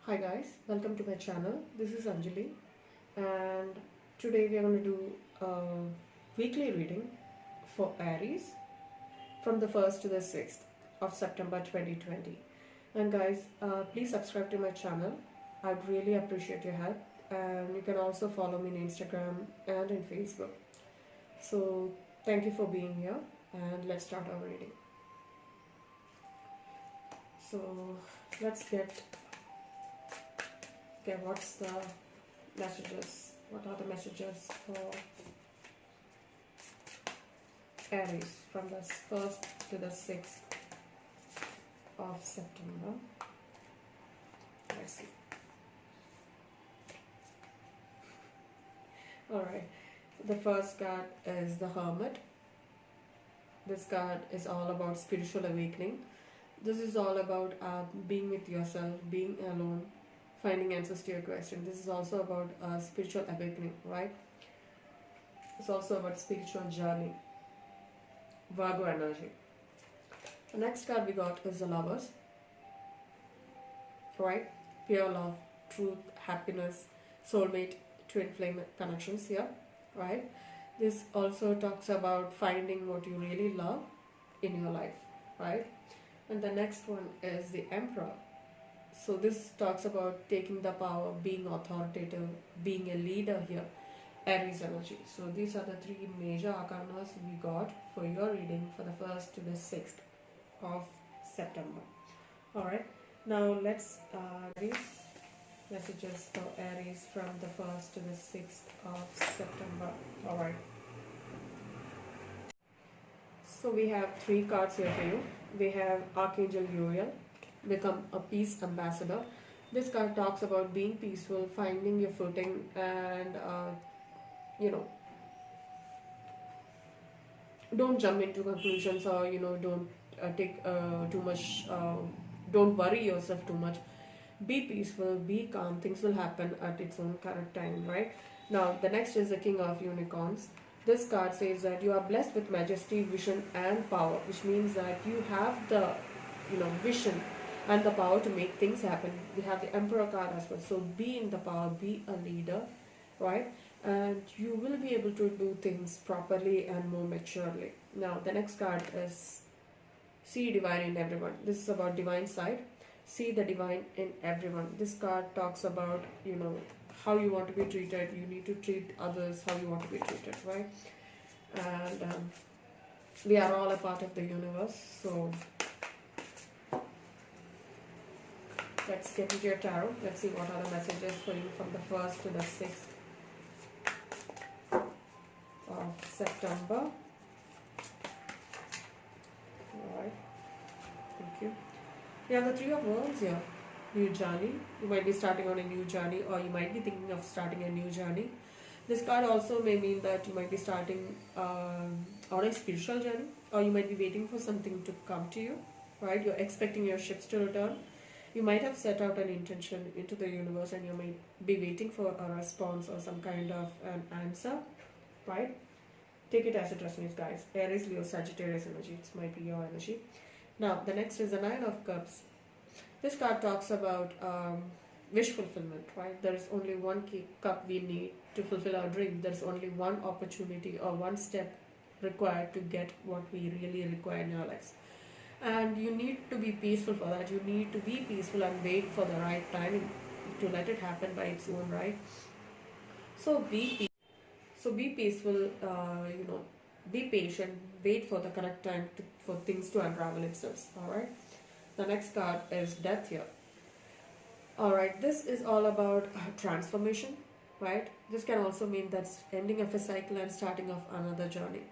Hi guys, welcome to my channel. This is Anjali, and today we are going to do a weekly reading for Aries from the 1st to the 6th of September 2020. And guys, please subscribe to my channel. I'd really appreciate your help, and you can also follow me on Instagram and in Facebook. So, thank you for being here, and let's start our reading. So, let's get okay, what's the messages? What are the messages for Aries from the 1st to the 6th of September? Let's see. Alright, the first card is the Hermit. This card is all about spiritual awakening. This is all about being with yourself, being alone, finding answers to your question. This is also about spiritual awakening, right? It's also about spiritual journey. Virgo energy. The next card we got is the Lovers, right? Pure love, truth, happiness, soulmate, twin flame connections here, right? This also talks about finding what you really love in your life, right? And the next one is the Emperor. So this talks about taking the power, being authoritative, being a leader here, Aries energy. So these are the three major arcanas we got for your reading for the 1st to the 6th of September. Alright, now let's read messages for Aries from the 1st to the 6th of September. Alright. So we have three cards here for you. We have Archangel Uriel, become a peace ambassador. This card talks about being peaceful, finding your footing, and don't jump into conclusions, or don't take too much. Don't worry yourself too much. Be peaceful, be calm. Things will happen at its own correct time, right? Now the next is the King of Unicorns. This card says that you are blessed with majesty, vision, and power, which means that you have the vision and the power to make things happen. We have the Emperor card as well. So be in the power, be a leader, right? And you will be able to do things properly and more maturely. Now the next card is see divine in everyone. This is about divine side. See the divine in everyone. This card talks about how you want to be treated. You need to treat others how you want to be treated, right? And we are all a part of the universe. So let's get into your tarot. Let's see what are the messages for you from the 1st to the 6th of September. Alright, thank you. We have the Three of Wands here. New journey. You might be starting on a new journey, or you might be thinking of starting a new journey. This card also may mean that you might be starting on a spiritual journey, or you might be waiting for something to come to you, right? You're expecting your ships to return. You might have set out an intention into the universe, and you might be waiting for a response or some kind of an answer, right? Take it as it resonates, guys. Aries, Leo, Sagittarius energy. It might be your energy. Now, the next is the Nine of Cups. This card talks about wish fulfillment, right? There is only one cup we need to fulfill our dream. There is only one opportunity or one step required to get what we really require in our lives. And you need to be peaceful for that. You need to be peaceful and wait for the right timing to let it happen by its own, right? So be peaceful, be patient, wait for the correct time for things to unravel itself, alright? The next card is Death here. Alright, this is all about transformation, right? This can also mean that's ending of a cycle and starting of another journey.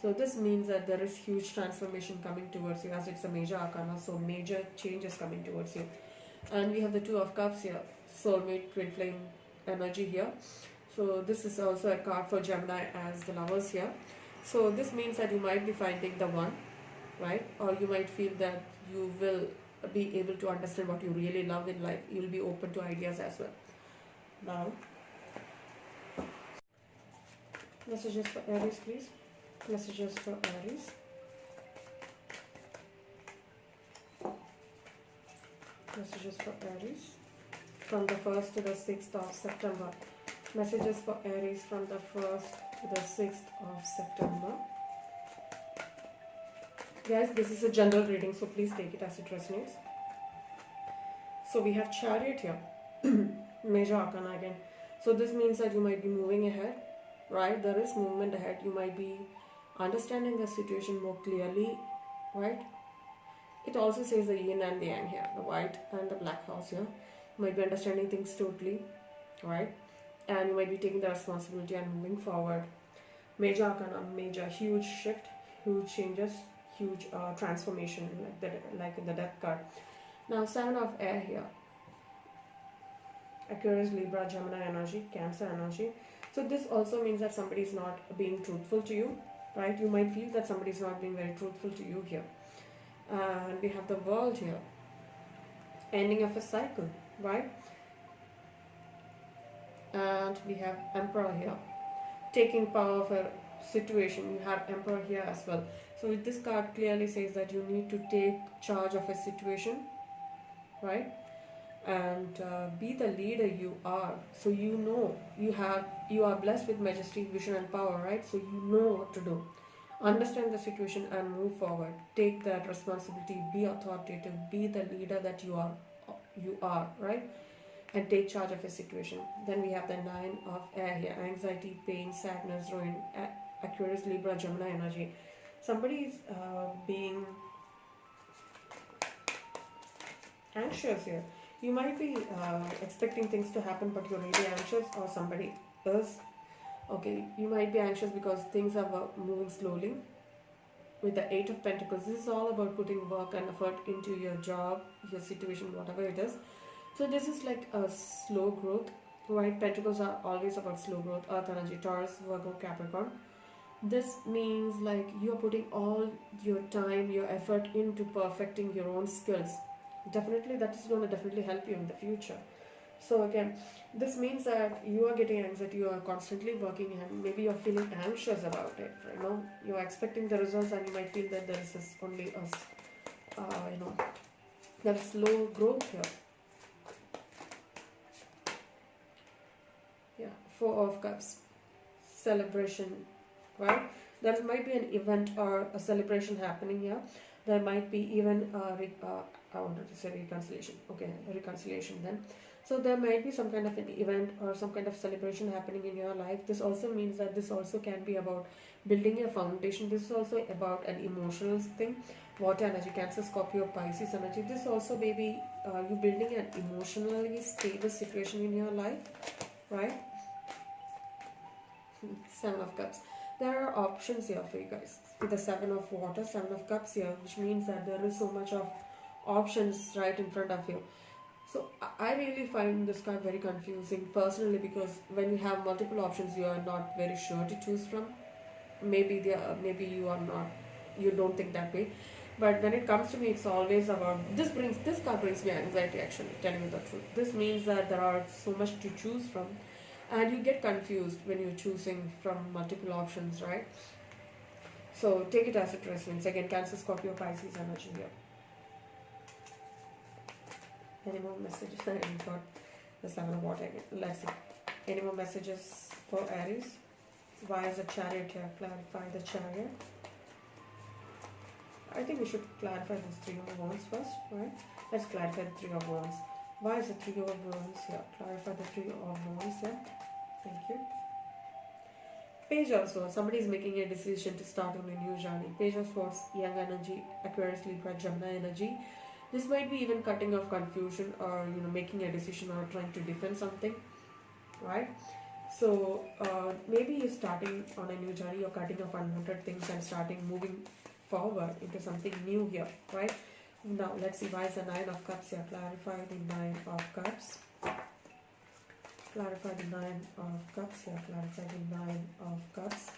So this means that there is huge transformation coming towards you, as it's a major arcana, so major changes coming towards you. And we have the Two of Cups here, soulmate, twin flame energy here. So this is also a card for Gemini as the Lovers here. So this means that you might be finding the one, right? Or you might feel that you will be able to understand what you really love in life. You will be open to ideas as well. Now, messages for Aries, please. Messages for Aries. Messages for Aries. from the 1st to the 6th of September. Messages for Aries from the 1st to the 6th of September. Guys, this is a general reading, so please take it as it resonates. So we have Chariot here, Major Arcana again. So this means that you might be moving ahead, right? There is movement ahead. You might be understanding the situation more clearly, right? It also says the yin and the yang here, the white and the black house here. You might be understanding things totally, right? And you might be taking the responsibility and moving forward. Major Arcana, major, huge shift, huge changes, huge transformation, like in the Death card. Now, 7 of Air here. Aquarius, Libra, Gemini energy, Cancer energy. So this also means that somebody is not being truthful to you, right? You might feel that somebody is not being very truthful to you here. And we have the World here. Ending of a cycle, right? And we have Emperor here. Taking power of a situation. You have Emperor here as well. So this card clearly says that you need to take charge of a situation, right? And be the leader you are. So you know you are blessed with majesty, vision and power, right? So you know what to do. Understand the situation and move forward. Take that responsibility. Be authoritative. Be the leader that you are, right? And take charge of a situation. Then we have the 9 of Air here. Anxiety, pain, sadness, ruin. Aquarius, Libra, Gemini energy. Somebody is being anxious here. You might be expecting things to happen, but you're really anxious, or somebody is. Okay, you might be anxious because things are moving slowly. With the 8 of Pentacles, this is all about putting work and effort into your job, your situation, whatever it is. So this is like a slow growth, right? Pentacles are always about slow growth. Earth energy, Taurus, Virgo, Capricorn. This means like you're putting all your time, your effort into perfecting your own skills. Definitely, that is going to definitely help you in the future. So again, this means that you are getting anxiety, you are constantly working, and maybe you're feeling anxious about it. You know, you're expecting the results, and you might feel that there is only there is slow growth here. Yeah, 4 of Cups, celebration, right? There might be an event or a celebration happening here. There might be even I wanted to say reconciliation. Okay, reconciliation then. So there might be some kind of an event or some kind of celebration happening in your life. This also means that this also can be about building a foundation. This is also about an emotional thing. Water energy, Cancer, Scorpio, Pisces energy. This also may be you building an emotionally stable situation in your life, right? 7 of Cups. There are options here for you guys. With the 7 of Water, 7 of Cups here, which means that there is so much of options right in front of you. So I really find this card very confusing personally, because when you have multiple options, you are not very sure to choose from. Maybe you are not, you don't think that way. But when it comes to me, it's always about this card brings me anxiety, actually, telling you the truth. This means that there are so much to choose from, and you get confused when you're choosing from multiple options, right? So take it as it resonates. Again, Cancer, Scorpio, Pisces energy here. Any more messages? I got the 7 of Water again. Let's see. Any more messages for Aries? Why is the Chariot here? Clarify the Chariot. I think we should clarify this 3 of Wands first, right? Let's clarify the 3 of Wands. Why is the 3 of Wands here? Clarify the 3 of Wands here. Thank you. Page also. Somebody is making a decision to start on a new journey. Page of Swords, Young energy, Aquarius, Libra, Gemini energy. This might be even cutting off confusion, or making a decision, or trying to defend something, right? So maybe you're starting on a new journey, you're cutting off unwanted things and moving forward into something new here, right? Now let's see, why is the 9 of Cups here? Clarify the 9 of Cups. Clarify the 9 of Cups here. Clarify the 9 of Cups.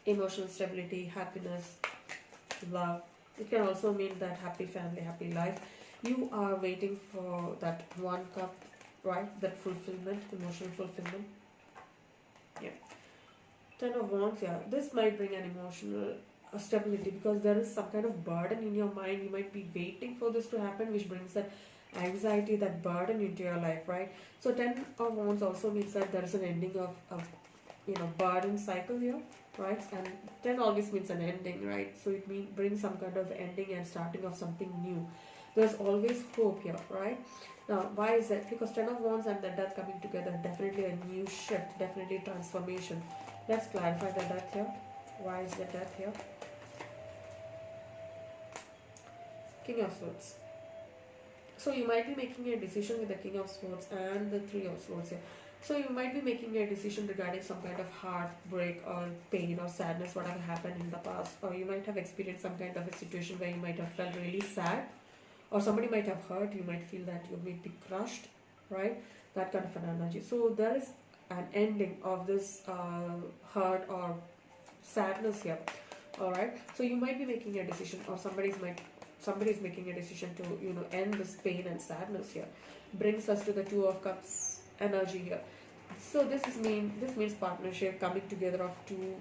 Emotional stability, happiness, love. It can also mean that happy family, happy life. You are waiting for that 1 cup, right? That fulfillment, emotional fulfillment. Yeah. 10 of Wands, yeah. This might bring an emotional stability, because there is some kind of burden in your mind. You might be waiting for this to happen, which brings that anxiety, that burden into your life, right? So 10 of wands also means that there is an ending of burden cycle here, right? And 10 always means an ending, right? So it brings some kind of ending and starting of something new. There's always hope here, right? Now, why is that? Because 10 of wands and the death coming together, definitely a new shift, definitely transformation. Let's clarify the death here. Why is the death here? King of Swords. So you might be making a decision with the King of Swords and the Three of Swords here. So you might be making a decision regarding some kind of heartbreak or pain or sadness, whatever happened in the past. Or you might have experienced some kind of a situation where you might have felt really sad, or somebody might have hurt. You might feel that you may be crushed, right? That kind of an energy. So there is an ending of this hurt or sadness here. All right. So you might be making a decision, or somebody is making a decision to end this pain and sadness here. Brings us to the Two of Cups energy here. So this means partnership, coming together of two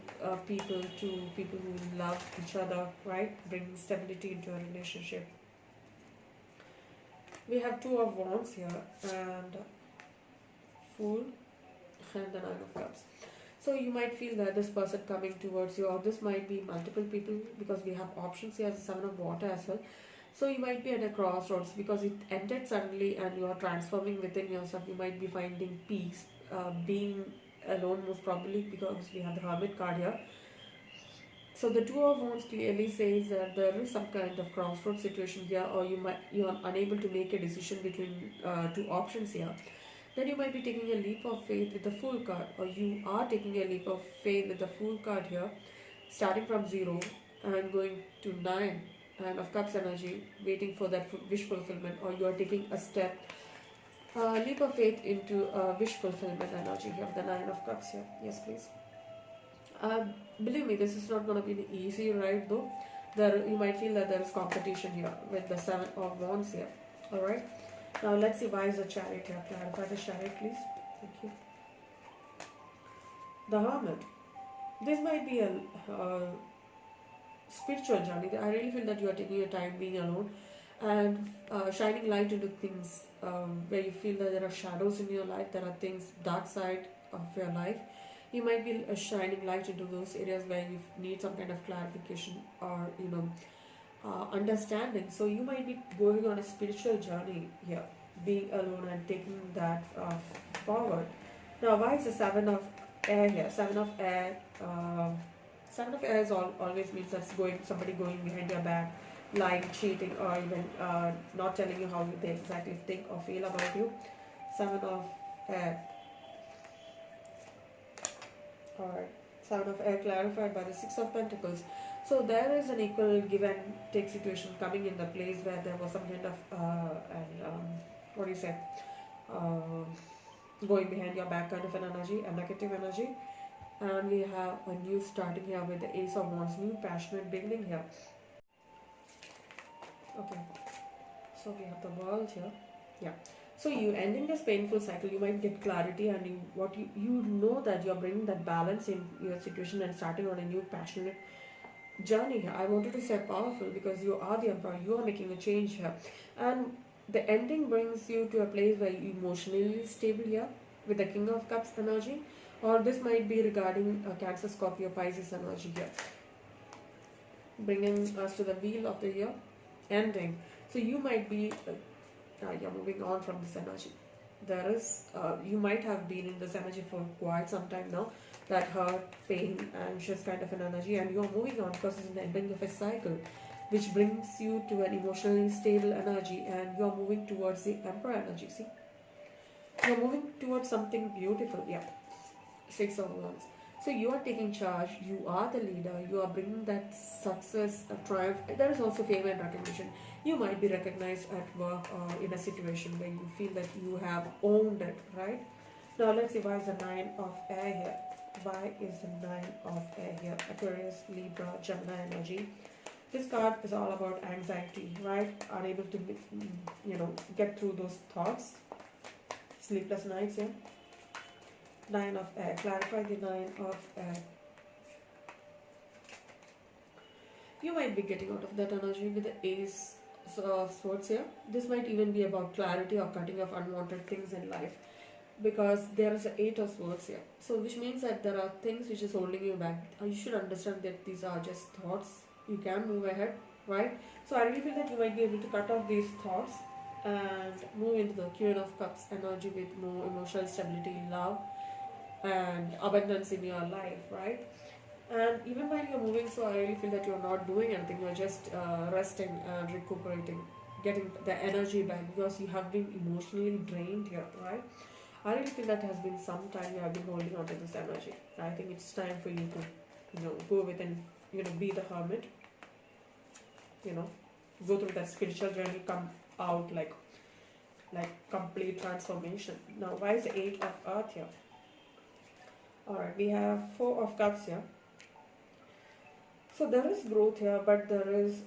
people who love each other, right? Bringing stability into a relationship. We have Two of Wands here, and Fool, and the Nine of Cups. So you might feel that this person coming towards you, or this might be multiple people, because we have options here as a Seven of Water as well. So you might be at a crossroads because it ended suddenly and you are transforming within yourself. You might be finding peace, being alone most probably, because we have the Hermit card here. So the Two of Wands clearly says that there is some kind of crossroads situation here, or you are unable to make a decision between two options here. Then you might be taking a leap of faith with the Fool card, or you are taking a leap of faith with the Fool card here, starting from 0 and going to 9 and of Cups energy, waiting for that wish fulfillment, or you are taking a step, leap of faith into wish fulfillment energy here, the 9 of Cups here. Yes, please. Believe me, this is not going to be an easy ride though. You might feel that there is competition here with the 7 of Wands here. Alright. Now let's see why is the Chariot here. Clarify the Chariot, please. Thank you. The Hermit. This might be a spiritual journey. I really feel that you are taking your time being alone and shining light into things where you feel that there are shadows in your life, there are things, dark side of your life. You might be shining light into those areas where you need some kind of clarification or understanding. So you might be going on a spiritual journey here, being alone and taking that forward. Now, why is the Seven of Air here? Seven of Air. Seven of Air always means that's somebody going behind your back, lying, cheating, or even not telling you how they exactly think or feel about you. Seven of Air. Alright. Seven of Air clarified by the Six of Pentacles. So there is an equal give and take situation coming in the place where there was some kind of what do you say? Going behind your back kind of an energy, a negative energy. And we have a new starting here with the Ace of Wands, new passionate beginning here. Okay, so we have the World here. Yeah. So you ending this painful cycle, you might get clarity, and you know that you're bringing that balance in your situation and starting on a new passionate journey here. I wanted to say powerful because you are the Emperor, you are making a change here, and the ending brings you to a place where you're emotionally stable here with the King of Cups energy, or this might be regarding Cancer, Scorpio, Pisces energy here, bringing us to the Wheel of the Year ending. So you might be you're moving on from this energy. There is you might have been in this energy for quite some time now, that hurt, pain, anxious kind of an energy, and you're moving on because it's an ending of a cycle, which brings you to an emotionally stable energy, and you're moving towards the Emperor energy. See, you're moving towards something beautiful. Yeah. Six of Wands. So you are taking charge, you are the leader, you are bringing that success, a triumph. There is also fame and recognition. You might be recognized at work or in a situation where you feel that you have owned it, right? Now let's see why is the Nine of Air here. Why is the Nine of Air here? Aquarius, Libra, Gemini energy. This card is all about anxiety, right? Unable to, get through those thoughts. Sleepless nights here. Nine of Air. Clarify the Nine of Air. You might be getting out of that energy with the Ace of Swords here. This might even be about clarity or cutting off unwanted things in life, because there is a Eight of Swords here. So which means that there are things which is holding you back. You should understand that these are just thoughts. You can move ahead, right? So I really feel that you might be able to cut off these thoughts and move into the Queen of Cups energy with more emotional stability, love, and abundance in your life, right? And even while you're moving, so I really feel that you're not doing anything, you're just resting and recuperating, getting the energy back, because you have been emotionally drained here, right? I really feel that has been some time you have been holding on to this energy. I think it's time for you to, go within, be the hermit, you know, go through that spiritual journey, come out like complete transformation. Now, why is the Eight of Earth here? Alright, we have Four of Cups here. So there is growth here, but there is,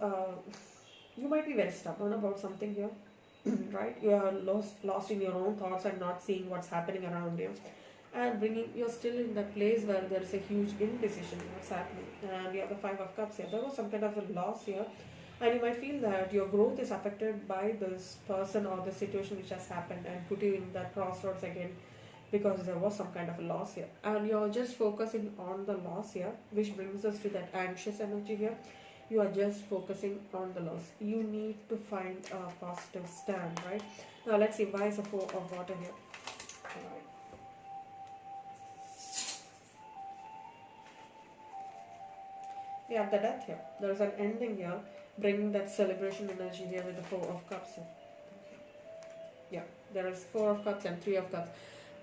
you might be very stubborn about something here, right? You are lost in your own thoughts and not seeing what's happening around you. And you're still in that place where there is a huge indecision what's happening. And you have the Five of Cups here. There was some kind of a loss here. And you might feel that your growth is affected by this person or the situation which has happened and put you in that crossroads again, because there was some kind of a loss here, and you're just focusing on the loss here, which brings us to that anxious energy here. You are just focusing on the loss. You need to find a positive stand, right? Now let's see, why is the Four of Water here? All right. We have the Death here. There's an ending here, bringing that celebration energy here with the Four of Cups here. Yeah, there is Four of Cups and Three of Cups.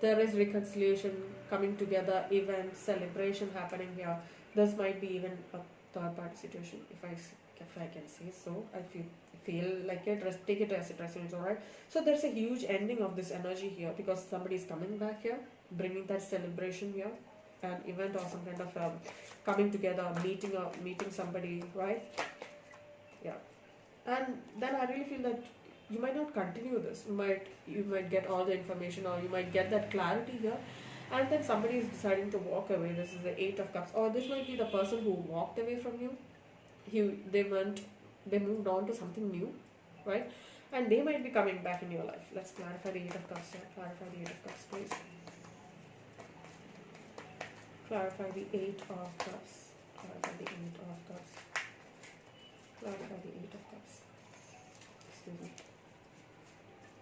There is reconciliation, coming together, event, celebration happening here. This might be even a third party situation, if I can say so. I feel like it. Take it as it resonates, alright. So there's a huge ending of this energy here, because somebody is coming back here, bringing that celebration here, an event or some kind of coming together, meeting somebody, right? Yeah, and then I really feel that you might not continue this. You might get all the information, or you might get that clarity here, and then somebody is deciding to walk away. This is the Eight of Cups, or this might be the person who walked away from you. They moved on to something new, right? And they might be coming back in your life. Let's clarify the Eight of Cups here. Clarify the Eight of Cups, please. Clarify the Eight of Cups. Clarify the Eight of Cups. Clarify the Eight of Cups. Excuse me.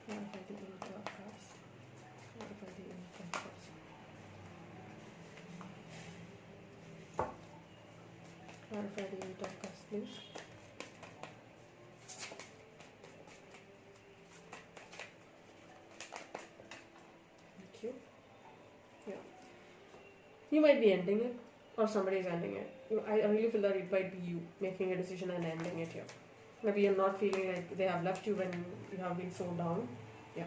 Clarify the Eight of Cups. Clarify the Eight of Cups. Clarify the Eight of Cups, please. Thank you. Yeah. You might be ending it, or somebody is ending it. I really feel that it might be you making a decision and ending it here. Maybe you're not feeling like they have left you when you have been so down. Yeah.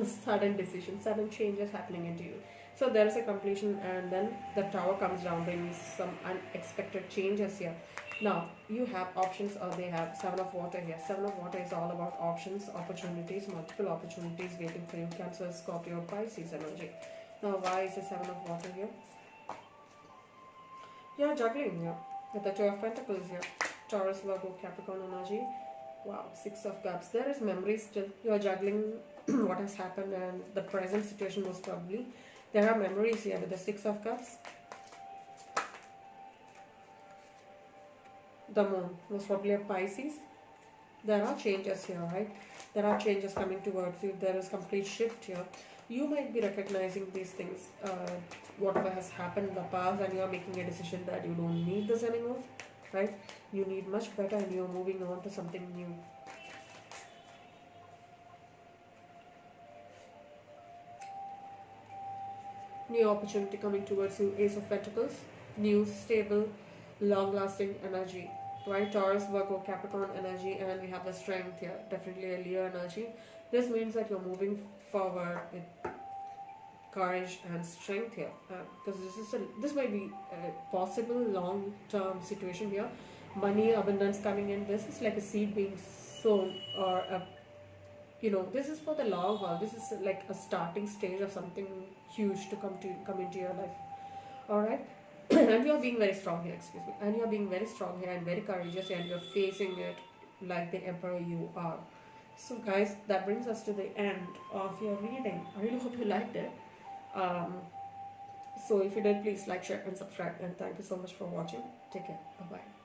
Sudden decisions, sudden changes happening into you. So there is a completion, and then the Tower comes down, brings some unexpected changes here. Now, you have options, or they have Seven of Water here. Seven of Water is all about options, opportunities, multiple opportunities waiting for you. Cancer, Scorpio, Pisces energy. Now, why is the Seven of Water here? You're juggling here with the Two of Pentacles here. Taurus, Virgo, Capricorn energy. Wow, Six of Cups. There is memory still. You're juggling what has happened and the present situation most probably. There are memories here with the Six of Cups. The Moon, most probably a Pisces. There are changes here, right? There are changes coming towards you. There is complete shift here. You might be recognizing these things, whatever has happened in the past, and you are making a decision that you don't need this anymore, right? You need much better, and you're moving on to something new. New opportunity coming towards you. Ace of Pentacles. New, stable, long-lasting energy, right? Taurus, Virgo, Capricorn energy, and we have the Strength here. Definitely a Leo energy. This means that you're moving forward with courage and strength here, because this might be a possible long-term situation here. Money, abundance coming in. This is like a seed being sown, or this is for the long haul. This is like a starting stage of something huge to come into your life. All right. And you're being very strong here, excuse me. And you're being very strong here and very courageous, and you're facing it like the emperor you are. So, guys, that brings us to the end of your reading. I really hope you liked it. Um, so, if you did, please like, share, and subscribe. And thank you so much for watching. Take care. Bye bye.